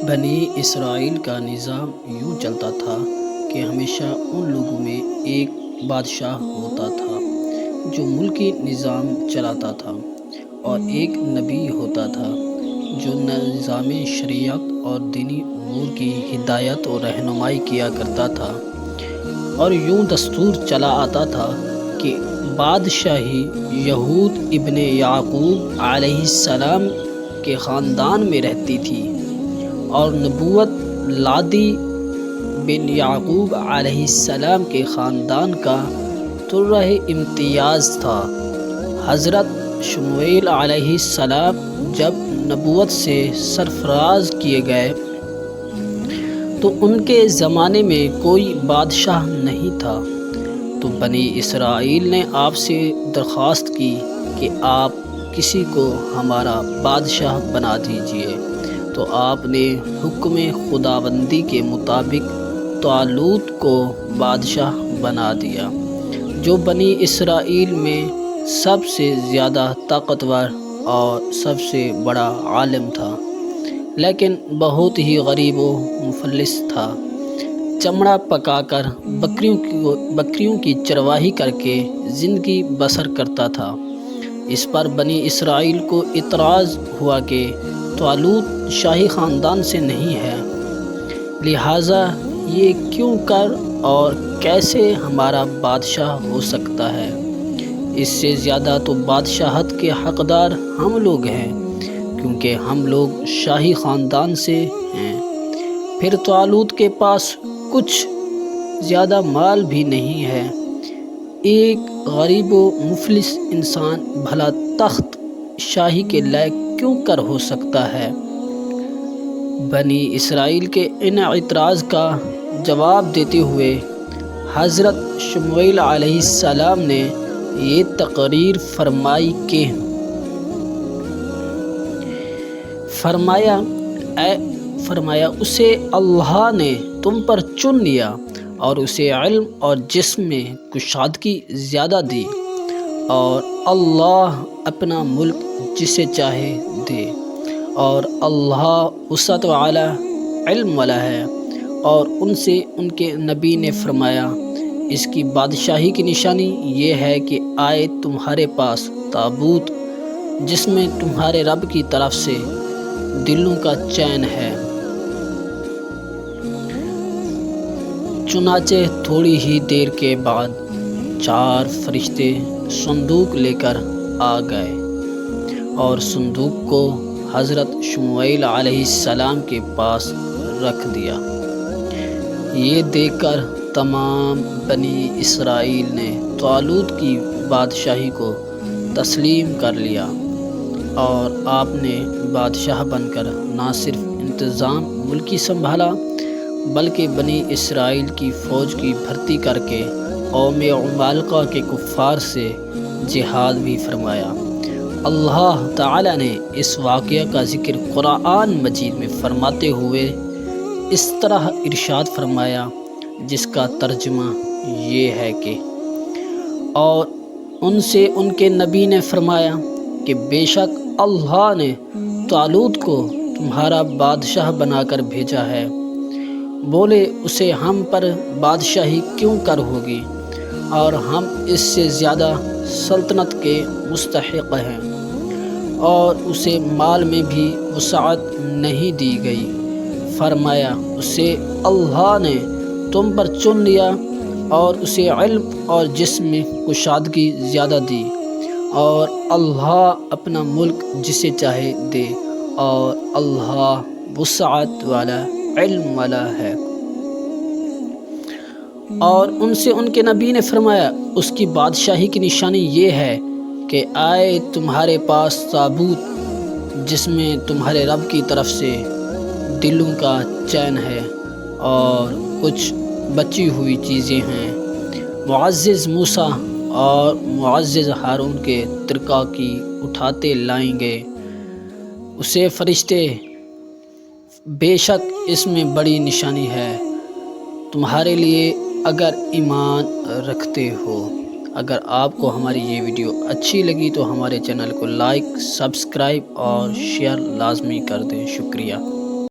بنی اسرائیل کا نظام یوں چلتا تھا کہ ہمیشہ ان لوگوں میں ایک بادشاہ ہوتا تھا جو ملکی نظام چلاتا تھا، اور ایک نبی ہوتا تھا جو نظام شریعت اور دینی امور کی ہدایت اور رہنمائی کیا کرتا تھا۔ اور یوں دستور چلا آتا تھا کہ بادشاہی یہود ابن یعقوب علیہ السلام کے خاندان میں رہتی تھی، اور نبوت لادی بن یعقوب علیہ السلام کے خاندان کا ترہ امتیاز تھا۔ حضرت شموئیل علیہ السلام جب نبوت سے سرفراز کیے گئے تو ان کے زمانے میں کوئی بادشاہ نہیں تھا، تو بنی اسرائیل نے آپ سے درخواست کی کہ آپ کسی کو ہمارا بادشاہ بنا دیجیے۔ تو آپ نے حکم خداوندی کے مطابق طالوت کو بادشاہ بنا دیا، جو بنی اسرائیل میں سب سے زیادہ طاقتور اور سب سے بڑا عالم تھا، لیکن بہت ہی غریب و مفلس تھا۔ چمڑا پکا کر بکریوں کی چرواہی کر کے زندگی بسر کرتا تھا۔ اس پر بنی اسرائیل کو اعتراض ہوا کہ طالوت شاہی خاندان سے نہیں ہے، لہٰذا یہ کیوں کر اور کیسے ہمارا بادشاہ ہو سکتا ہے؟ اس سے زیادہ تو بادشاہت کے حقدار ہم لوگ ہیں، کیونکہ ہم لوگ شاہی خاندان سے ہیں۔ پھر طالوت کے پاس کچھ زیادہ مال بھی نہیں ہے۔ ایک غریب و مفلس انسان بھلا تخت شاہی کے لائق کیوں کر ہو سکتا ہے؟ بنی اسرائیل کے ان اعتراض کا جواب دیتے ہوئے حضرت شموئیل علیہ السلام نے یہ تقریر فرمائی کہ فرمایا اسے اللہ نے تم پر چن لیا اور اسے علم اور جسم میں کشادگی زیادہ دی، اور اللہ اپنا ملک جسے چاہے دے، اور اللہ وسعت والا علم والا ہے۔ اور ان سے ان کے نبی نے فرمایا، اس کی بادشاہی کی نشانی یہ ہے کہ آئے تمہارے پاس تابوت جس میں تمہارے رب کی طرف سے دلوں کا چین ہے۔ چنانچہ تھوڑی ہی دیر کے بعد 4 فرشتے صندوق لے کر آ گئے اور صندوق کو حضرت شموئیل علیہ السلام کے پاس رکھ دیا۔ یہ دیکھ کر تمام بنی اسرائیل نے طالوت کی بادشاہی کو تسلیم کر لیا، اور آپ نے بادشاہ بن کر نہ صرف انتظام ملکی سنبھالا بلکہ بنی اسرائیل کی فوج کی بھرتی کر کے قوم عمالقہ کے کفار سے جہاد بھی فرمایا۔ اللہ تعالیٰ نے اس واقعہ کا ذکر قرآن مجید میں فرماتے ہوئے اس طرح ارشاد فرمایا، جس کا ترجمہ یہ ہے کہ اور ان سے ان کے نبی نے فرمایا کہ بے شک اللہ نے طالوت کو تمہارا بادشاہ بنا کر بھیجا ہے۔ بولے اسے ہم پر بادشاہی کیوں کر ہوگی، اور ہم اس سے زیادہ سلطنت کے مستحق ہیں۔ اور اسے مال میں بھی وسعت نہیں دی گئی۔ فرمایا اسے اللہ نے تم پر چن لیا اور اسے علم اور جسم میں کشادگی زیادہ دی، اور اللہ اپنا ملک جسے چاہے دے، اور اللہ وسعت والا علم والا ہے۔ اور ان سے ان کے نبی نے فرمایا، اس کی بادشاہی کی نشانی یہ ہے کہ آئے تمہارے پاس تابوت جس میں تمہارے رب کی طرف سے دلوں کا چین ہے، اور کچھ بچی ہوئی چیزیں ہیں۔ معزز موسیٰ اور معزز ہارون کے ترکا کی اٹھاتے لائیں گے اسے فرشتے، بے شک اس میں بڑی نشانی ہے تمہارے لیے اگر ایمان رکھتے ہو۔ اگر آپ کو ہماری یہ ویڈیو اچھی لگی تو ہمارے چینل کو لائک، سبسکرائب اور شیئر لازمی کر دیں۔ شکریہ۔